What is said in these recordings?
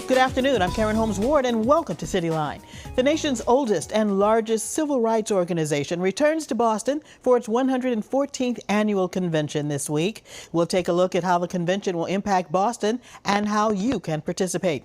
Good afternoon, I'm Karen Holmes Ward and welcome to Cityline. The nation's oldest and largest civil rights organization returns to Boston for its 114th annual convention this week. We'll take a look at how the convention will impact Boston and how you can participate.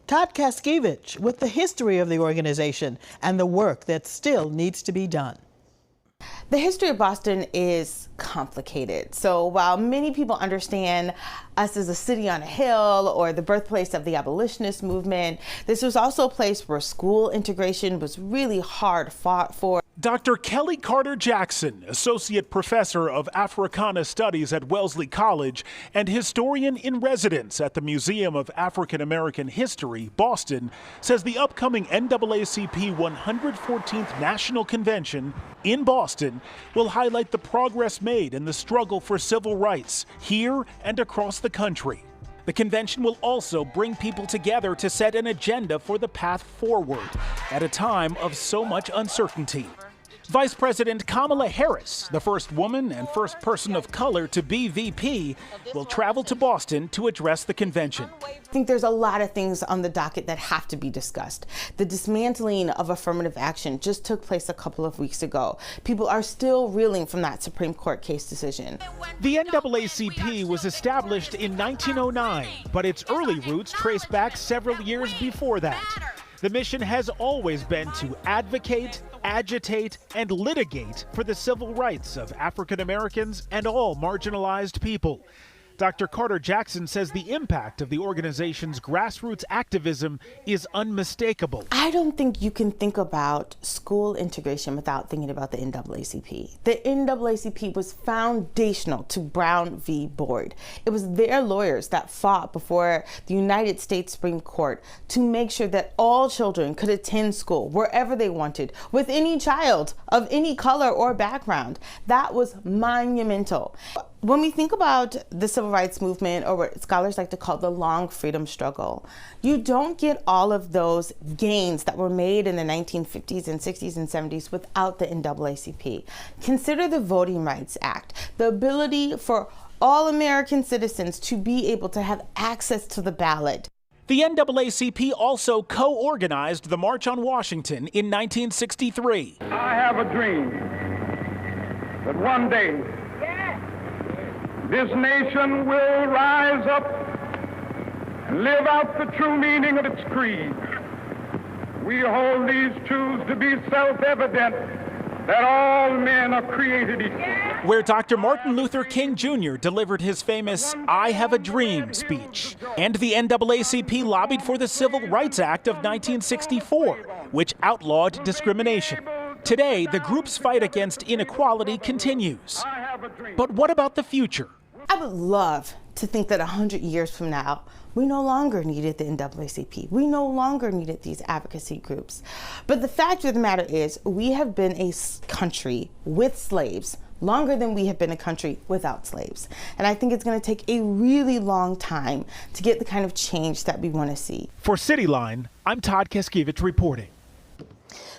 Todd Kaskiewicz with the history of the organization and the work that still needs to be done. The history of Boston is complicated. So while many people understand us as a city on a hill or the birthplace of the abolitionist movement, this was also a place where school integration was really hard fought for. Dr. Kelly Carter Jackson, Associate Professor of Africana Studies at Wellesley College and Historian in Residence at the Museum of African American History, Boston, says the upcoming NAACP 114th National Convention in Boston will highlight the progress made in the struggle for civil rights here and across the country. The convention will also bring people together to set an agenda for the path forward at a time of so much uncertainty. Vice President Kamala Harris, the first woman and first person of color to be VP, will travel to Boston to address the convention. I think there's a lot of things on the docket that have to be discussed. The dismantling of affirmative action just took place a couple of weeks ago. People are still reeling from that Supreme Court case decision. The NAACP was established in 1909, but its early roots trace back several years before that. The mission has always been to advocate, agitate, and litigate for the civil rights of African Americans and all marginalized people. Dr. Carter Jackson says the impact of the organization's grassroots activism is unmistakable. I don't think you can think about school integration without thinking about the NAACP. The NAACP was foundational to Brown v. Board. It was their lawyers that fought before the United States Supreme Court to make sure that all children could attend school wherever they wanted, with any child of any color or background. That was monumental. When we think about the civil rights movement, or what scholars like to call the long freedom struggle, you don't get all of those gains that were made in the 1950s and 60s and 70s without the NAACP. Consider the Voting Rights Act, the ability for all American citizens to be able to have access to the ballot. The NAACP also co-organized the March on Washington in 1963. I have a dream that one day this nation will rise up and live out the true meaning of its creed. We hold these truths to be self-evident, that all men are created equal. Where Dr. Martin Luther King Jr. delivered his famous "I Have a Dream" speech. And the NAACP lobbied for the Civil Rights Act of 1964, which outlawed discrimination. Today, the group's fight against inequality continues. But what about the future? I would love to think that 100 years from now, we no longer needed the NAACP. We no longer needed these advocacy groups. But the fact of the matter is, we have been a country with slaves longer than we have been a country without slaves. And I think it's going to take a really long time to get the kind of change that we want to see. For Cityline, I'm Todd Kaskiewicz reporting.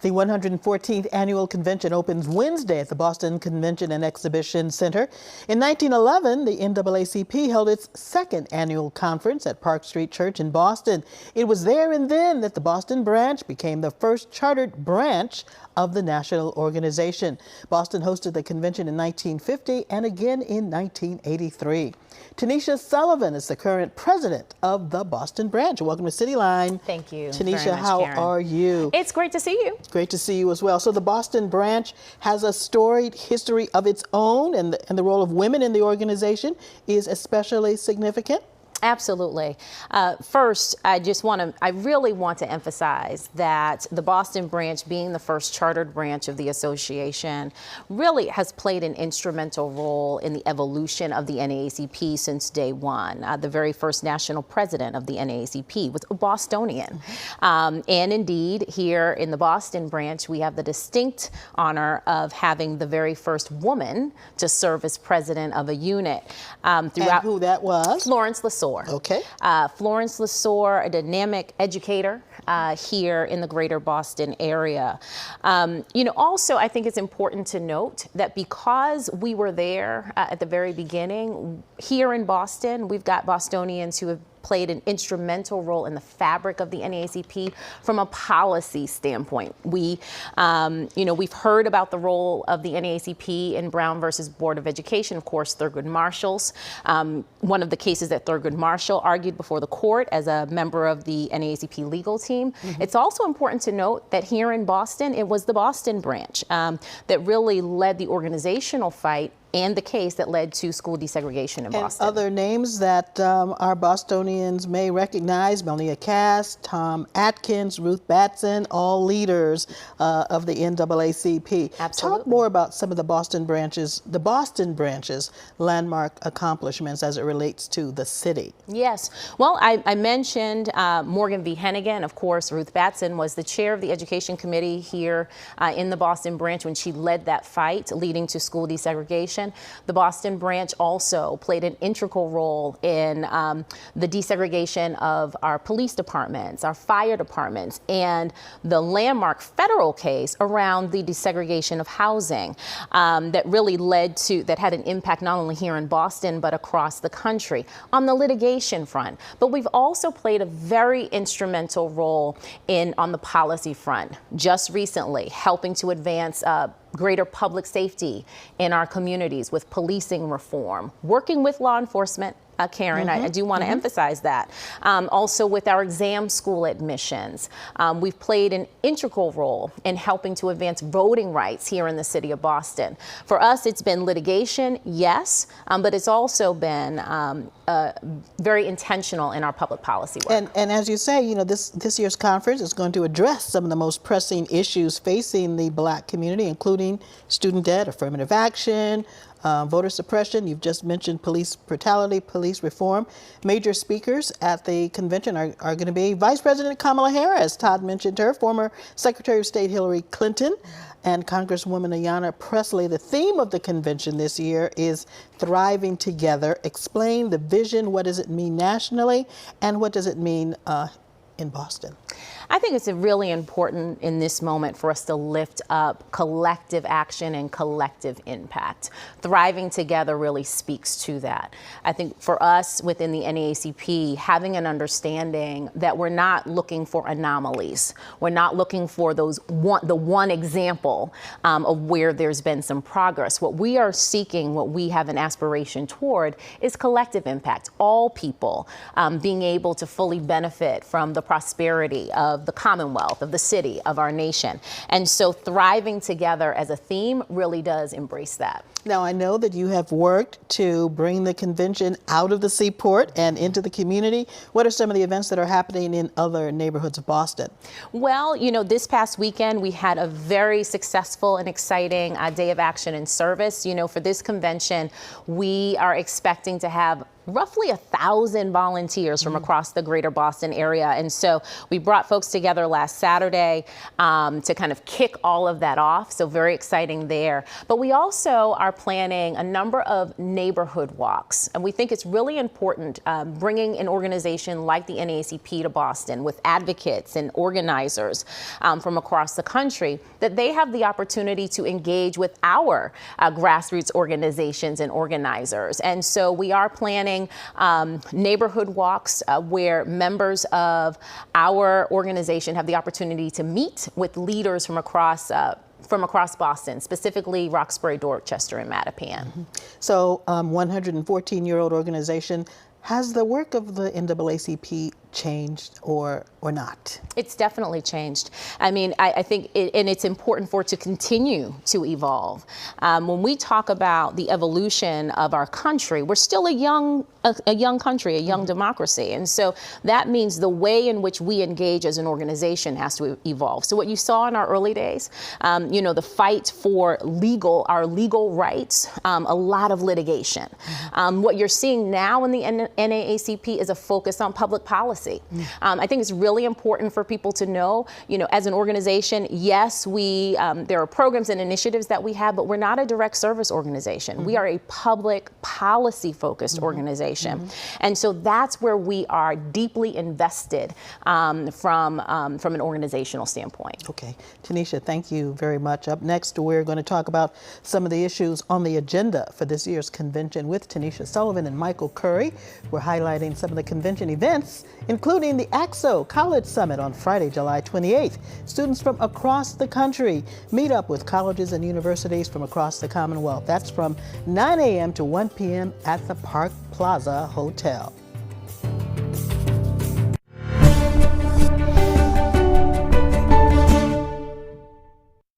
The 114th annual convention opens Wednesday at the Boston Convention and Exhibition Center. In 1911, the NAACP held its second annual conference at Park Street Church in Boston. It was there and then that the Boston branch became the first chartered branch of the national organization. Boston hosted the convention in 1950 and again in 1983. Tanisha Sullivan is the current president of the Boston branch. Welcome to Cityline. Thank you. Tanisha, how are you? It's great to see you. It's great to see you as well. So the Boston branch has a storied history of its own, and the role of women in the organization is especially significant. Absolutely. First, I really want to emphasize that the Boston branch, being the first chartered branch of the association, really has played an instrumental role in the evolution of the NAACP since day one. The very first national president of the NAACP was a Bostonian. And indeed, here in the Boston branch, we have the distinct honor of having the very first woman to serve as president of a unit. And who that was? Florence LeSueur. Okay. Florence LeSueur, a dynamic educator here in the greater Boston area. Also, I think it's important to note that because we were there at the very beginning, here in Boston, we've got Bostonians who have played an instrumental role in the fabric of the NAACP from a policy standpoint. We've heard about the role of the NAACP in Brown versus Board of Education, of course, Thurgood Marshall's. One of the cases that Thurgood Marshall argued before the court as a member of the NAACP legal team. It's also important to note that here in Boston, it was the Boston branch that really led the organizational fight and the case that led to school desegregation in Boston. Other names that our Bostonians may recognize: Melnia Cass, Tom Atkins, Ruth Batson, all leaders of the NAACP. Absolutely. Talk more about some of the Boston branch's landmark accomplishments as it relates to the city. Yes. Well, I mentioned Morgan V. Hennigan. Of course, Ruth Batson was the chair of the Education Committee here in the Boston branch when she led that fight leading to school desegregation. The Boston branch also played an integral role in the desegregation of our police departments, our fire departments, and the landmark federal case around the desegregation of housing that really that had an impact not only here in Boston, but across the country on the litigation front. But we've also played a very instrumental role on the policy front, just recently helping to advance greater public safety in our communities with policing reform, working with law enforcement. Karen, I do want to emphasize that. Also with our exam school admissions, we've played an integral role in helping to advance voting rights here in the city of Boston. For us, it's been litigation, yes, but it's also been very intentional in our public policy work. And as you say, this year's conference is going to address some of the most pressing issues facing the Black community, including student debt, affirmative action, voter suppression. You've just mentioned police brutality, police reform. Major speakers at the convention are going to be Vice President Kamala Harris. Todd mentioned her, former Secretary of State Hillary Clinton, and Congresswoman Ayanna Pressley. The theme of the convention this year is Thriving Together. Explain the vision. What does it mean nationally, and what does it mean in Boston? I think it's really important in this moment for us to lift up collective action and collective impact. Thriving Together really speaks to that. I think for us within the NAACP, having an understanding that we're not looking for anomalies. We're not looking for the one example of where there's been some progress. What we are seeking, what we have an aspiration toward, is collective impact. All people being able to fully benefit from the prosperity of the Commonwealth, of the city, of our nation. And so Thriving Together as a theme really does embrace that. Now, I know that you have worked to bring the convention out of the seaport and into the community. What are some of the events that are happening in other neighborhoods of Boston? Well, this past weekend we had a very successful and exciting day of action and service. For this convention, we are expecting to have roughly 1,000 volunteers from across the greater Boston area. And so we brought folks together last Saturday to kind of kick all of that off. So very exciting there. But we also are planning a number of neighborhood walks. And we think it's really important bringing an organization like the NAACP to Boston with advocates and organizers from across the country, that they have the opportunity to engage with our grassroots organizations and organizers. And so we are planning neighborhood walks where members of our organization have the opportunity to meet with leaders from across Boston, specifically Roxbury, Dorchester, and Mattapan. So 114-year-old organization. Has the work of the NAACP changed or not? It's definitely changed. I mean, I think, and it's important for it to continue to evolve. When we talk about the evolution of our country, we're still a young country, a young democracy. And so that means the way in which we engage as an organization has to evolve. So what you saw in our early days, the fight for our legal rights, a lot of litigation. What you're seeing now in the NAACP is a focus on public policy. policy. I think it's really important for people to know, as an organization, yes, there are programs and initiatives that we have, but we're not a direct service organization. We are a public policy focused organization. And so that's where we are deeply invested from an organizational standpoint. Okay. Tanisha, thank you very much. Up next, we're going to talk about some of the issues on the agenda for this year's convention with Tanisha Sullivan and Michael Curry. We're highlighting some of the convention events, including the AXO College Summit on Friday, July 28th. Students from across the country meet up with colleges and universities from across the Commonwealth. That's from 9 a.m. to 1 p.m. at the Park Plaza Hotel.